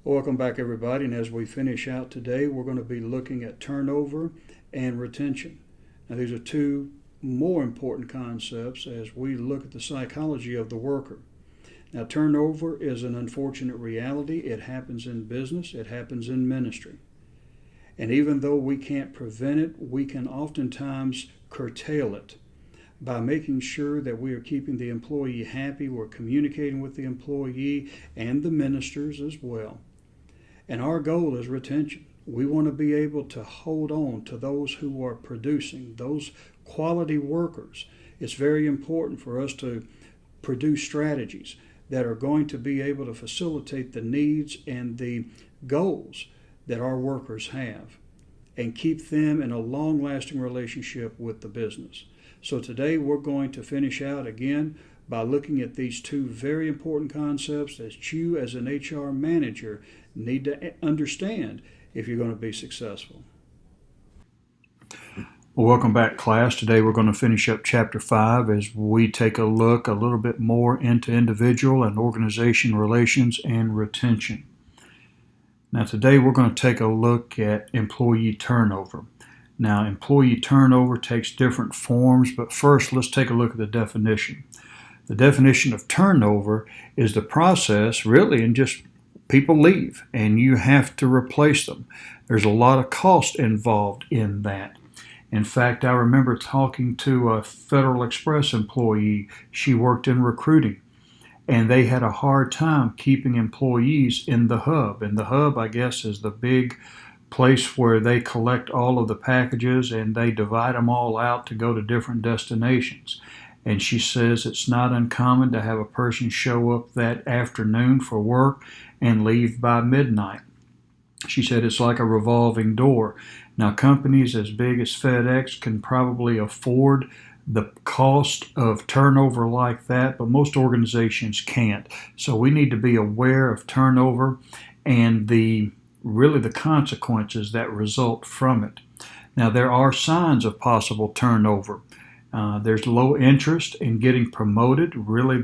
Welcome back, everybody. And as we finish out today, we're going to be looking at turnover and retention. Now, these are two more important concepts as we look at the psychology of the worker. Now, turnover is an unfortunate reality. It happens in business, it happens in ministry. And even though we can't prevent it, we can oftentimes curtail it by making sure that we are keeping the employee happy, we're communicating with the employee and the ministers as well. And our goal is retention. We want to be able to hold on to those who are producing, those quality workers. It's very important for us to produce strategies that are going to be able to facilitate the needs and the goals that our workers have and keep them in a long-lasting relationship with the business. So today we're going to finish out again by looking at these two very important concepts that you as an HR manager need to understand if you're going to be successful. Well, welcome back, class. Today we're going to finish up Chapter 5 as we take a look a little bit more into individual and organization relations and retention. Now today we're going to take a look at employee turnover. Now employee turnover takes different forms, but first let's take a look at the definition. The definition of turnover is the process, really, and just people leave and you have to replace them. There's a lot of cost involved in that. In fact, I remember talking to a Federal Express employee. She worked in recruiting, and they had a hard time keeping employees in the hub. And the hub, I guess, is the big place where they collect all of the packages and they divide them all out to go to different destinations. And she says it's not uncommon to have a person show up that afternoon for work and leave by midnight. She said it's like a revolving door. Now, companies as big as FedEx can probably afford the cost of turnover like that, but most organizations can't. So we need to be aware of turnover and really the consequences that result from it. Now, there are signs of possible turnover. There's low interest in getting promoted. Really,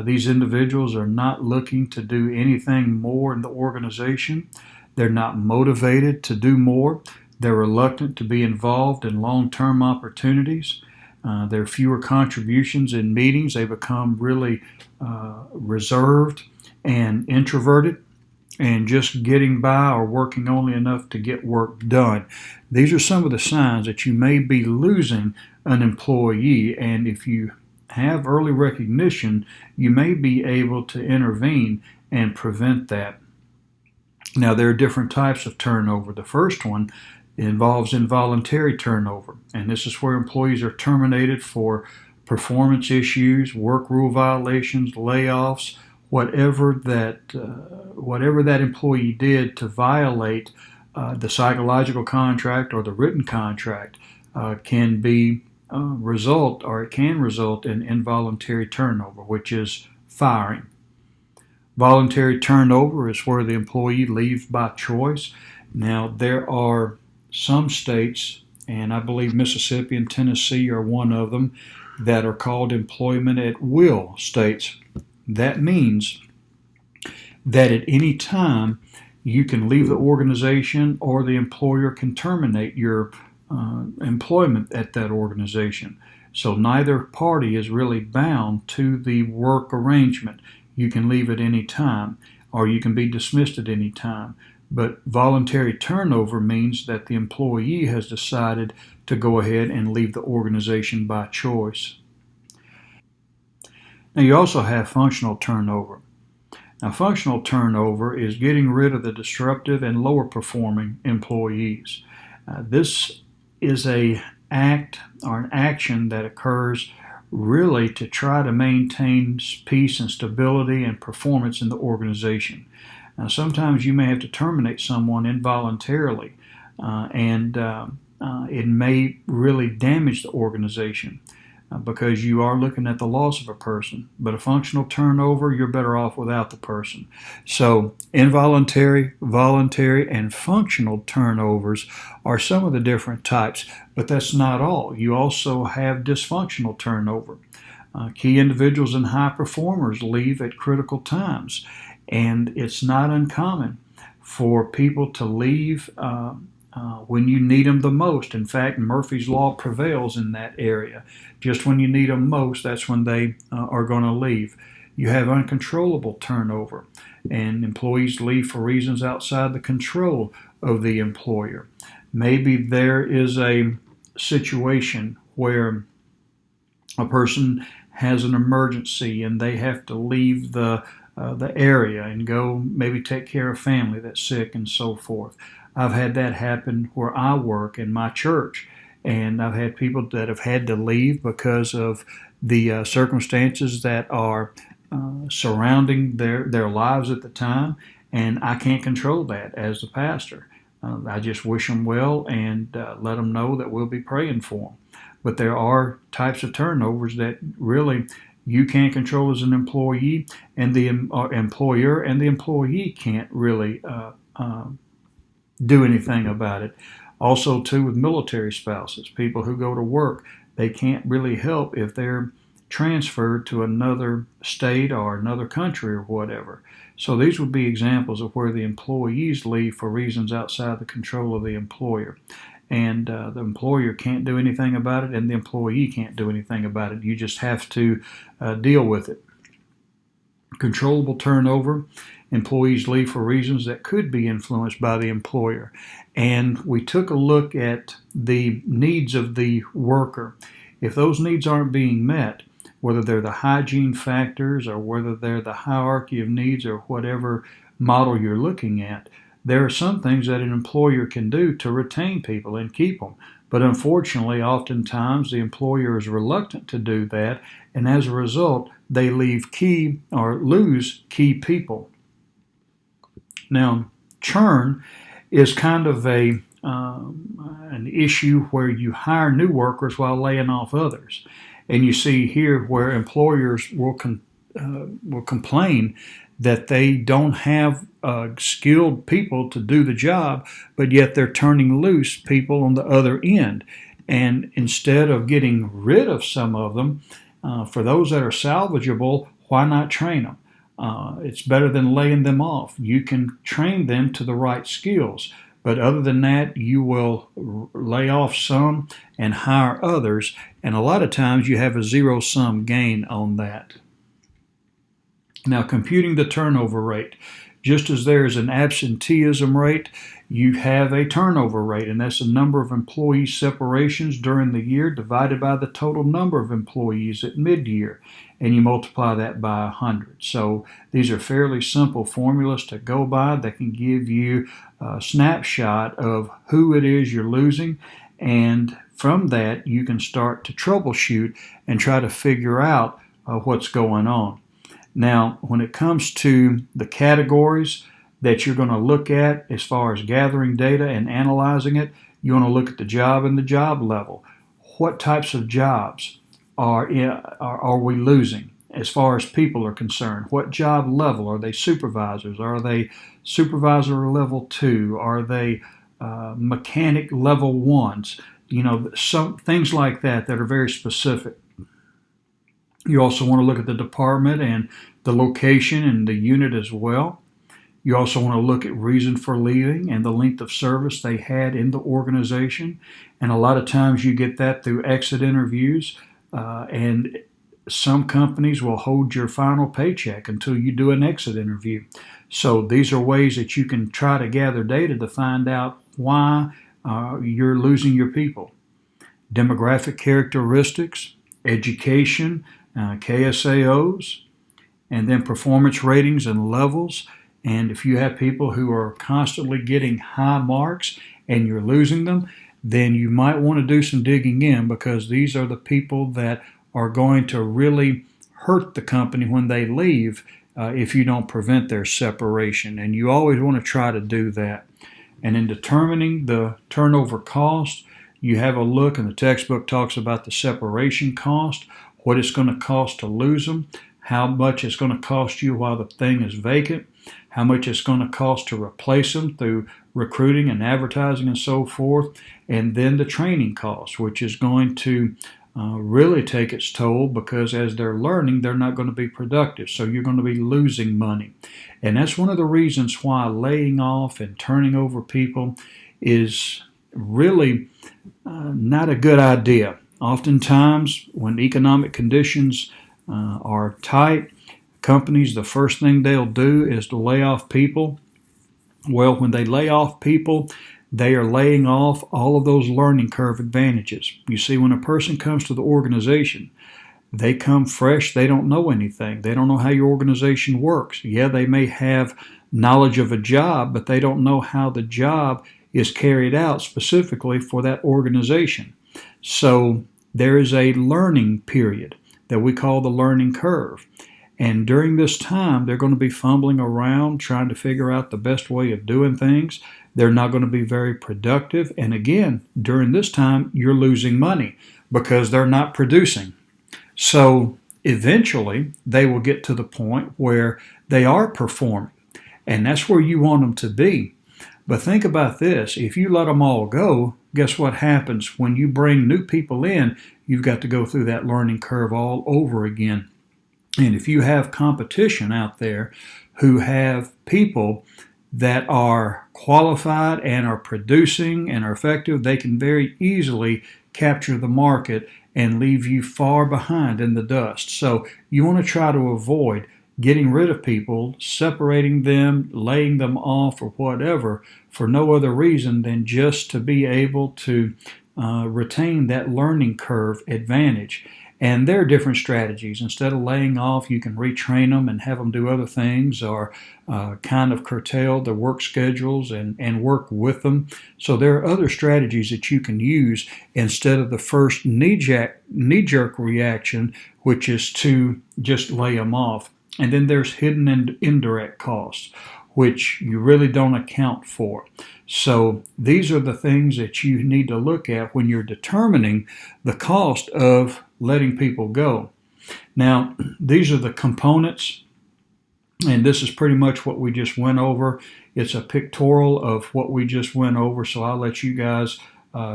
these individuals are not looking to do anything more in the organization. They're not motivated to do more. They're reluctant to be involved in long-term opportunities. There are fewer contributions in meetings. They become really reserved and introverted and just getting by or working only enough to get work done. These are some of the signs that you may be losing an employee, and if you have early recognition, you may be able to intervene and prevent that. Now, there are different types of turnover. The first one involves involuntary turnover, and this is where employees are terminated for performance issues, work rule violations, layoffs, whatever that employee did to violate the psychological contract or the written contract can result in involuntary turnover, which is firing. Voluntary turnover is where the employee leaves by choice. Now, there are some states, and I believe Mississippi and Tennessee are one of them, that are called employment at will states. That means that at any time you can leave the organization or the employer can terminate your employment at that organization. So neither party is really bound to the work arrangement. You can leave at any time or you can be dismissed at any time. But voluntary turnover means that the employee has decided to go ahead and leave the organization by choice. Now, you also have functional turnover. Now, functional turnover is getting rid of the disruptive and lower performing employees. This is an action that occurs really to try to maintain peace and stability and performance in the organization. Now, sometimes you may have to terminate someone involuntarily, and it may really damage the organization because you are looking at the loss of a person. But a functional turnover, you're better off without the person. So involuntary, voluntary, and functional turnovers are some of the different types, but that's not all. You also have dysfunctional turnover. Key individuals and high performers leave at critical times. And it's not uncommon for people to leave when you need them the most. In fact, Murphy's Law prevails in that area. Just when you need them most, that's when they are going to leave. You have uncontrollable turnover, and employees leave for reasons outside the control of the employer. Maybe there is a situation where a person has an emergency and they have to leave the area and go maybe take care of family that's sick and so forth. I've had that happen where I work in my church, and I've had people that have had to leave because of the circumstances that are surrounding their lives at the time, and I can't control that as the pastor. I just wish them well and let them know that we'll be praying for them. But there are types of turnovers that really you can't control as an employee, and the employer and the employee can't really do anything about it. Also, too, with military spouses, people who go to work, they can't really help if they're transferred to another state or another country or whatever. So these would be examples of where the employees leave for reasons outside the control of the employer. And the employer can't do anything about it, and the employee can't do anything about it. You just have to deal with it. Controllable turnover. Employees leave for reasons that could be influenced by the employer. And we took a look at the needs of the worker. If those needs aren't being met, whether they're the hygiene factors or whether they're the hierarchy of needs or whatever model you're looking at, there are some things that an employer can do to retain people and keep them. But unfortunately, oftentimes the employer is reluctant to do that, and as a result, they leave key or lose key people. Now, churn is kind of an issue where you hire new workers while laying off others. And you see here where employers will complain that they don't have skilled people to do the job, but yet they're turning loose people on the other end. And instead of getting rid of some of them, for those that are salvageable, why not train them? It's better than laying them off. You can train them to the right skills. But other than that, you will lay off some and hire others. And a lot of times you have a zero-sum gain on that. Now, computing the turnover rate. Just as there is an absenteeism rate, you have a turnover rate, and that's the number of employee separations during the year divided by the total number of employees at mid-year, and you multiply that by 100. So these are fairly simple formulas to go by that can give you a snapshot of who it is you're losing, and from that you can start to troubleshoot and try to figure out what's going on. Now, when it comes to the categories that you're going to look at as far as gathering data and analyzing it, you want to look at the job and the job level. What types of jobs are we losing as far as people are concerned? What job level? Are they supervisors? Are they supervisor level 2? Are they mechanic level 1s? You know, some things like that that are very specific. You also want to look at the department and the location and the unit as well. You also want to look at reason for leaving and the length of service they had in the organization. And a lot of times you get that through exit interviews. And some companies will hold your final paycheck until you do an exit interview. So these are ways that you can try to gather data to find out why you're losing your people. Demographic characteristics, education, KSAOs, and then performance ratings and levels. And if you have people who are constantly getting high marks and you're losing them, then you might want to do some digging in, because these are the people that are going to really hurt the company when they leave if you don't prevent their separation. And you always want to try to do that. And in determining the turnover cost, you have a look, and the textbook talks about the separation cost, what it's going to cost to lose them, how much it's going to cost you while the thing is vacant, how much it's going to cost to replace them through recruiting and advertising and so forth, and then the training cost, which is going to really take its toll, because as they're learning, they're not going to be productive. So you're going to be losing money. And that's one of the reasons why laying off and turning over people is really not a good idea. Oftentimes, when economic conditions are tight, companies, the first thing they'll do is to lay off people. Well, when they lay off people, they are laying off all of those learning curve advantages. You see, when a person comes to the organization, they come fresh. They don't know anything. They don't know how your organization works. Yeah, they may have knowledge of a job, but they don't know how the job is carried out specifically for that organization. So there is a learning period that we call the learning curve. And during this time, they're going to be fumbling around trying to figure out the best way of doing things. They're not going to be very productive. And again, during this time, you're losing money because they're not producing. So eventually, they will get to the point where they are performing. And that's where you want them to be. But think about this. If you let them all go, guess what happens? When you bring new people in, you've got to go through that learning curve all over again. And if you have competition out there who have people that are qualified and are producing and are effective, they can very easily capture the market and leave you far behind in the dust. So you want to try to avoid getting rid of people, separating them, laying them off, or whatever, for no other reason than just to be able to retain that learning curve advantage. And there are different strategies. Instead of laying off, you can retrain them and have them do other things, or kind of curtail their work schedules and work with them. So there are other strategies that you can use instead of the first knee-jerk reaction, which is to just lay them off. And then there's hidden and indirect costs, which you really don't account for. So these are the things that you need to look at when you're determining the cost of letting people go. Now, these are the components, and this is pretty much what we just went over. It's a pictorial of what we just went over, so I'll let you guys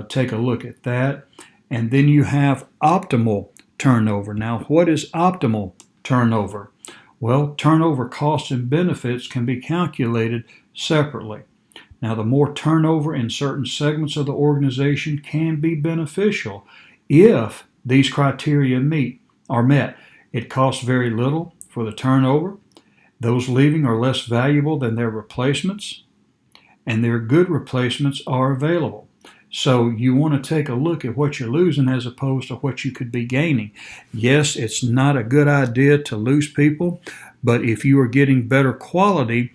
take a look at that. And then you have optimal turnover. Now, what is optimal turnover? Well, turnover costs and benefits can be calculated separately. Now, the more turnover in certain segments of the organization can be beneficial if these criteria are met. It costs very little for the turnover. Those leaving are less valuable than their replacements, and their good replacements are available. So you want to take a look at what you're losing as opposed to what you could be gaining. Yes, it's not a good idea to lose people, but if you are getting better quality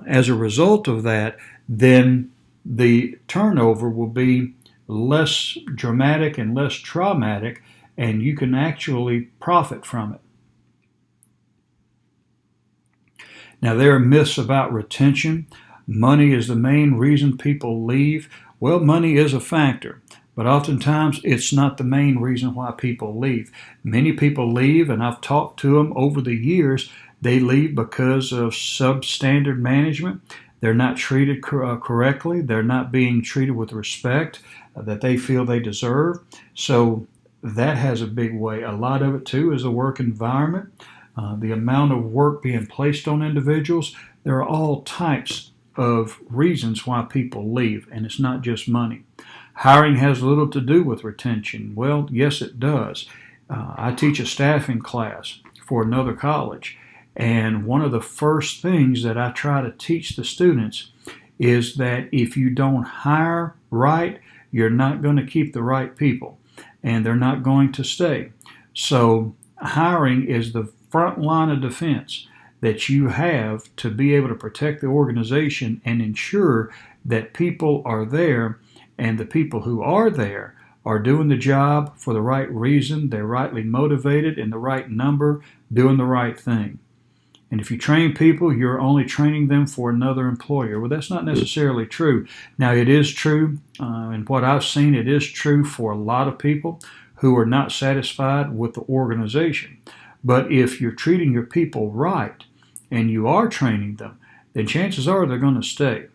as a result of that, then the turnover will be less dramatic and less traumatic, and you can actually profit from it. Now, there are myths about retention. Money is the main reason people leave. Well, money is a factor, but oftentimes it's not the main reason why people leave. Many people leave, and I've talked to them over the years, they leave because of substandard management. They're not treated correctly. They're not being treated with respect that they feel they deserve. So that has a big weight. A lot of it, too, is the work environment, the amount of work being placed on individuals. There are all types of reasons why people leave, and it's not just money. Hiring has little to do with retention. Well, yes, it does. I teach a staffing class for another college, and one of the first things that I try to teach the students is that if you don't hire right, you're not going to keep the right people, and they're not going to stay. So hiring is the front line of defense that you have to be able to protect the organization and ensure that people are there, and the people who are there are doing the job for the right reason. They're rightly motivated, in the right number, doing the right thing. And if you train people, you're only training them for another employer. Well, that's not necessarily true. Now, it is true, and what I've seen, it is true for a lot of people who are not satisfied with the organization. But if you're treating your people right and you are training them, then chances are they're going to stay.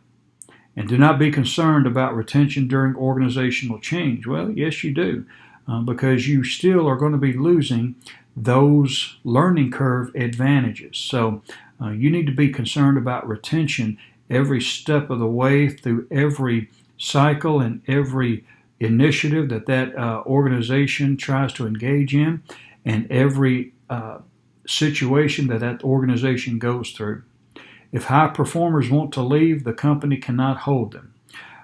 And do not be concerned about retention during organizational change. Well, yes, you do. because you still are going to be losing those learning curve advantages. So you need to be concerned about retention every step of the way through every cycle and every initiative that organization tries to engage in, and every situation that organization goes through. If high performers want to leave, the company cannot hold them.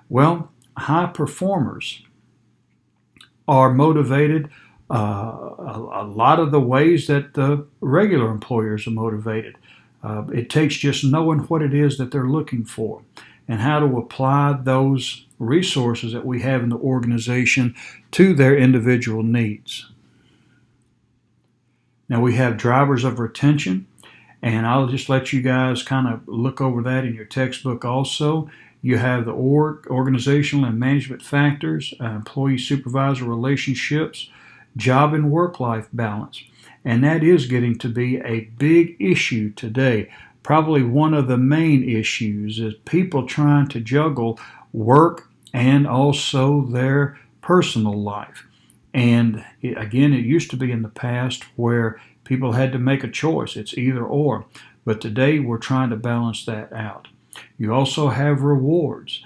Well, high performers are motivated a lot of the ways that the regular employers are motivated. It takes just knowing what it is that they're looking for and how to apply those resources that we have in the organization to their individual needs. Now we have drivers of retention, and I'll just let you guys kind of look over that in your textbook also. You have the organizational and management factors, employee-supervisor relationships, job and work-life balance. And that is getting to be a big issue today. Probably one of the main issues is people trying to juggle work and also their personal life. And again, it used to be in the past where people had to make a choice. It's either or. But today we're trying to balance that out. You also have rewards.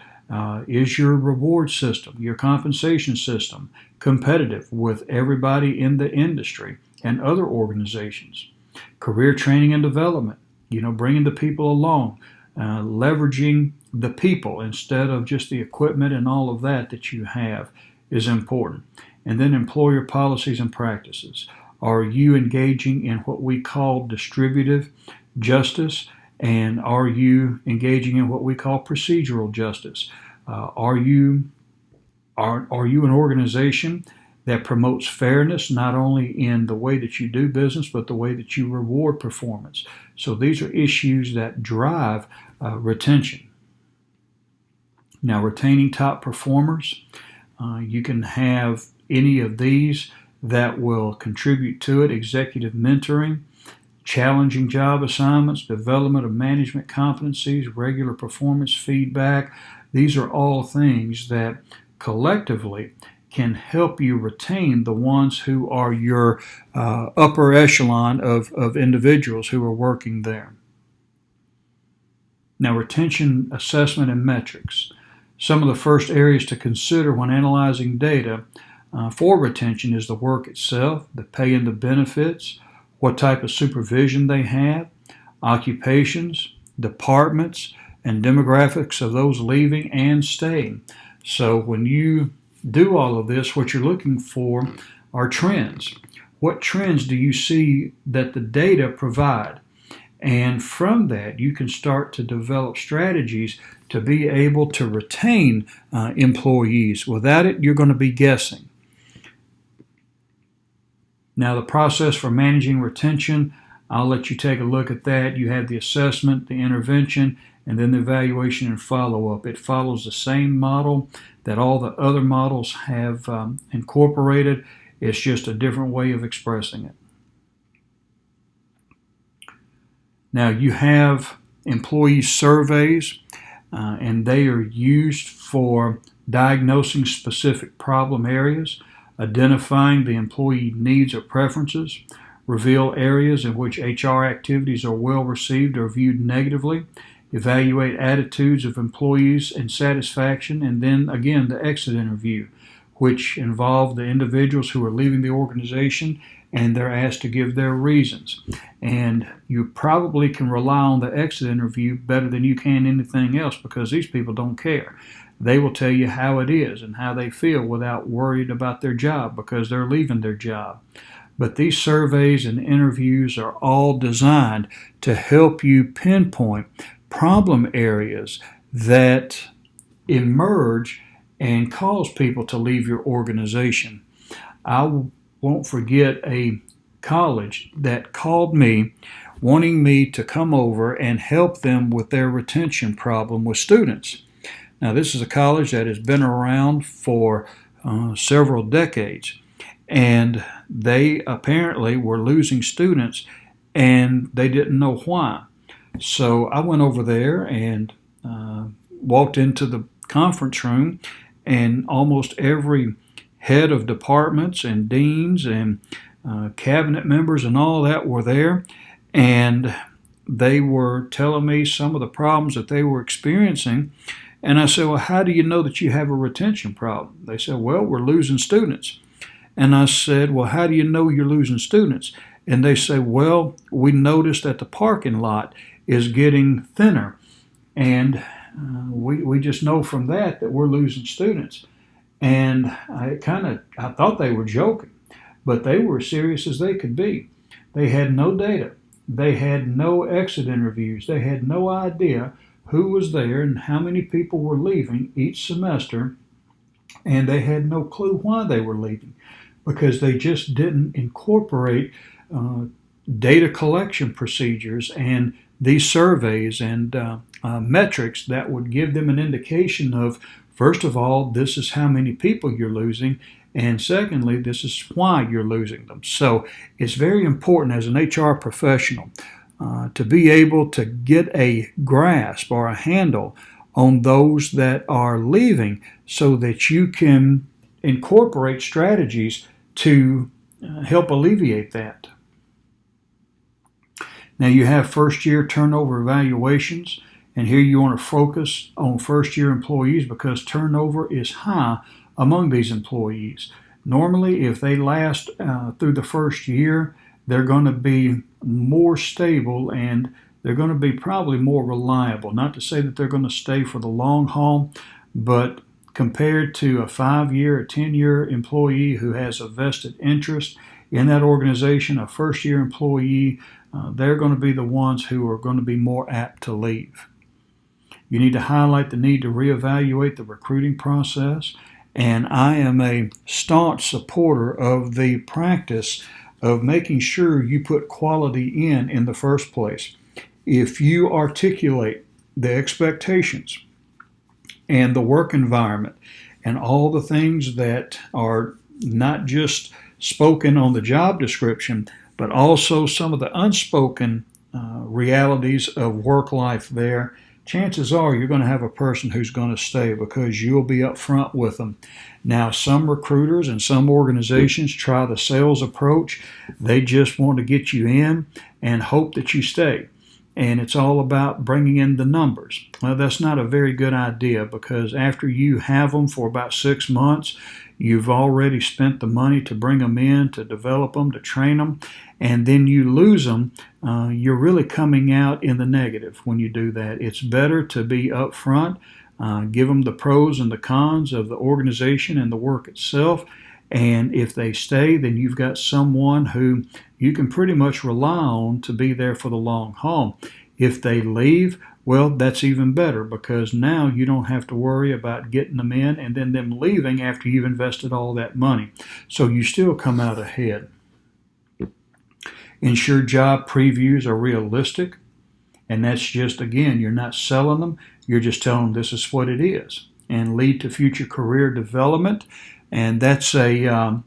Is your reward system, your compensation system, competitive with everybody in the industry and other organizations? Career training and development, bringing the people along, leveraging the people instead of just the equipment and all of that you have is important. And then employer policies and practices. Are you engaging in what we call distributive justice? And are you engaging in what we call procedural justice? Are you an organization that promotes fairness not only in the way that you do business, but the way that you reward performance? So these are issues that drive retention. Now, retaining top performers, you can have any of these that will contribute to it: executive mentoring, challenging job assignments, development of management competencies, regular performance feedback. These are all things that collectively can help you retain the ones who are your upper echelon of individuals who are working there. Now, retention assessment and metrics. Some of the first areas to consider when analyzing data for retention is the work itself, the pay and the benefits, what type of supervision they have, occupations, departments, and demographics of those leaving and staying. So when you do all of this, what you're looking for are trends. What trends do you see that the data provide? And from that, you can start to develop strategies to be able to retain employees. Without it, you're going to be guessing. Now, the process for managing retention, I'll let you take a look at that. You have the assessment, the intervention, and then the evaluation and follow-up. It follows the same model that all the other models have incorporated. It's just a different way of expressing it. Now, you have employee surveys, and they are used for diagnosing specific problem areas, identifying the employee needs or preferences, reveal areas in which HR activities are well received or viewed negatively, evaluate attitudes of employees and satisfaction, and then again the exit interview, which involve the individuals who are leaving the organization, and they're asked to give their reasons. And you probably can rely on the exit interview better than you can anything else, because these people don't care. They will tell you how it is and how they feel without worried about their job, because they're leaving their job. But these surveys and interviews are all designed to help you pinpoint problem areas that emerge and cause people to leave your organization. I won't forget a college that called me wanting me to come over and help them with their retention problem with students. Now, this is a college that has been around for several decades, and they apparently were losing students, and they didn't know why. So I went over there and walked into the conference room, and almost every head of departments and deans and cabinet members and all that were there, and they were telling me some of the problems that they were experiencing. And I said, well, how do you know that you have a retention problem? They said, well, we're losing students. And I said, well, how do you know you're losing students? And they say, well, we noticed that the parking lot is getting thinner. And we just know from that we're losing students. And I thought they were joking, but they were as serious as they could be. They had no data. They had no exit interviews. They had no idea who was there and how many people were leaving each semester. And they had no clue why they were leaving, because they just didn't incorporate data collection procedures and these surveys and metrics that would give them an indication of, first of all, this is how many people you're losing, and secondly, this is why you're losing them. So it's very important as an HR professional to be able to get a grasp or a handle on those that are leaving so that you can incorporate strategies to help alleviate that. Now you have first year turnover evaluations, and here you want to focus on first year employees because turnover is high among these employees. Normally, if they last through the first year, they're going to be more stable and they're going to be probably more reliable. Not to say that they're going to stay for the long haul, but compared to a 5-year, a 10-year employee who has a vested interest in that organization, a first-year employee, they're going to be the ones who are going to be more apt to leave. You need to highlight the need to reevaluate the recruiting process, and I am a staunch supporter of the practice of making sure you put quality in the first place. If you articulate the expectations and the work environment and all the things that are not just spoken on the job description, but also some of the unspoken realities of work life there, chances are you're going to have a person who's going to stay because you'll be up front with them. Now, some recruiters and some organizations try the sales approach. They just want to get you in and hope that you stay. And it's all about bringing in the numbers. Well, that's not a very good idea because after you have them for about 6 months, you've already spent the money to bring them in, to develop them, to train them, and then you lose them. You're really coming out in the negative when you do that. It's better to be upfront, give them the pros and the cons of the organization and the work itself. And if they stay, then you've got someone who you can pretty much rely on to be there for the long haul. If they leave, well, that's even better because now you don't have to worry about getting them in and then them leaving after you've invested all that money. So you still come out ahead. Ensure job previews are realistic. And that's just, again, you're not selling them. You're just telling them this is what it is. And lead to future career development. And that's a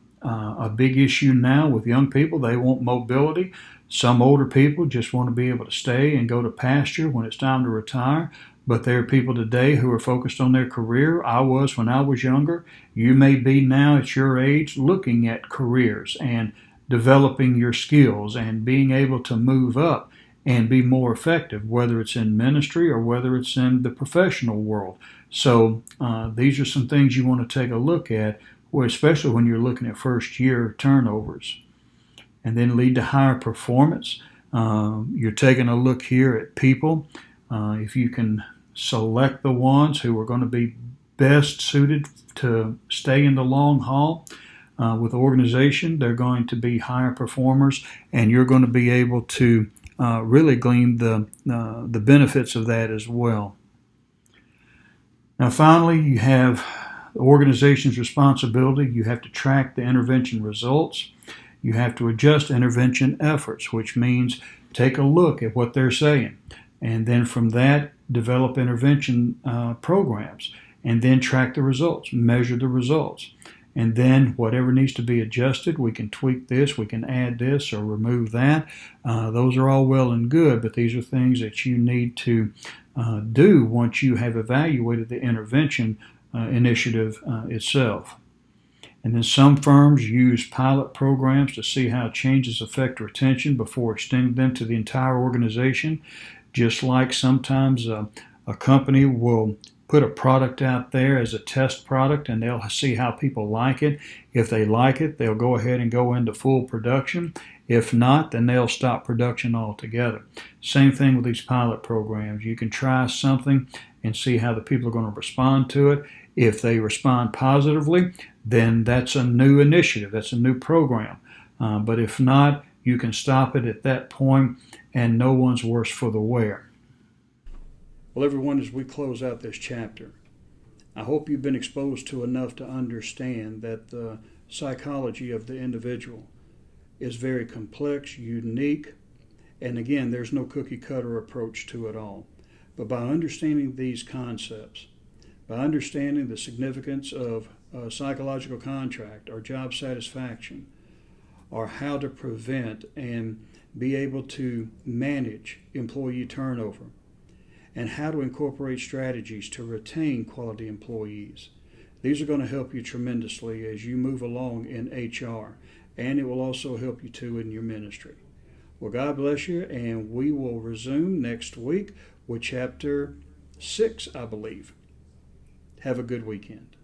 big issue now with young people. They want mobility. Some older people just want to be able to stay and go to pasture when it's time to retire. But there are people today who are focused on their career. I was when I was younger. You may be now at your age looking at careers and developing your skills and being able to move up and be more effective, whether it's in ministry or whether it's in the professional world. So these are some things you want to take a look at, especially when you're looking at first year turnovers. And then lead to higher performance. You're taking a look here at people. If you can select the ones who are going to be best suited to stay in the long haul with the organization, they're going to be higher performers, and you're going to be able to really glean the benefits of that as well. Now finally, you have the organization's responsibility. You have to track the intervention results. You have to adjust intervention efforts, which means take a look at what they're saying. And then from that, develop intervention programs. And then track the results, measure the results. And then whatever needs to be adjusted, we can tweak this, we can add this or remove that. Those are all well and good, but these are things that you need to do once you have evaluated the intervention initiative itself. And then some firms use pilot programs to see how changes affect retention before extending them to the entire organization. Just like sometimes a company will put a product out there as a test product and they'll see how people like it. If they like it, they'll go ahead and go into full production. If not, then they'll stop production altogether. Same thing with these pilot programs. You can try something and see how the people are going to respond to it. If they respond positively, then that's a new initiative, that's a new program. But if not, you can stop it at that point, and no one's worse for the wear. Well, everyone, as we close out this chapter, I hope you've been exposed to enough to understand that the psychology of the individual is very complex, unique, and again, there's no cookie cutter approach to it all. But by understanding these concepts, by understanding the significance of psychological contract or job satisfaction, or how to prevent and be able to manage employee turnover, and how to incorporate strategies to retain quality employees. These are going to help you tremendously as you move along in HR, and it will also help you too in your ministry. Well, God bless you, and we will resume next week with chapter 6, I believe. Have a good weekend.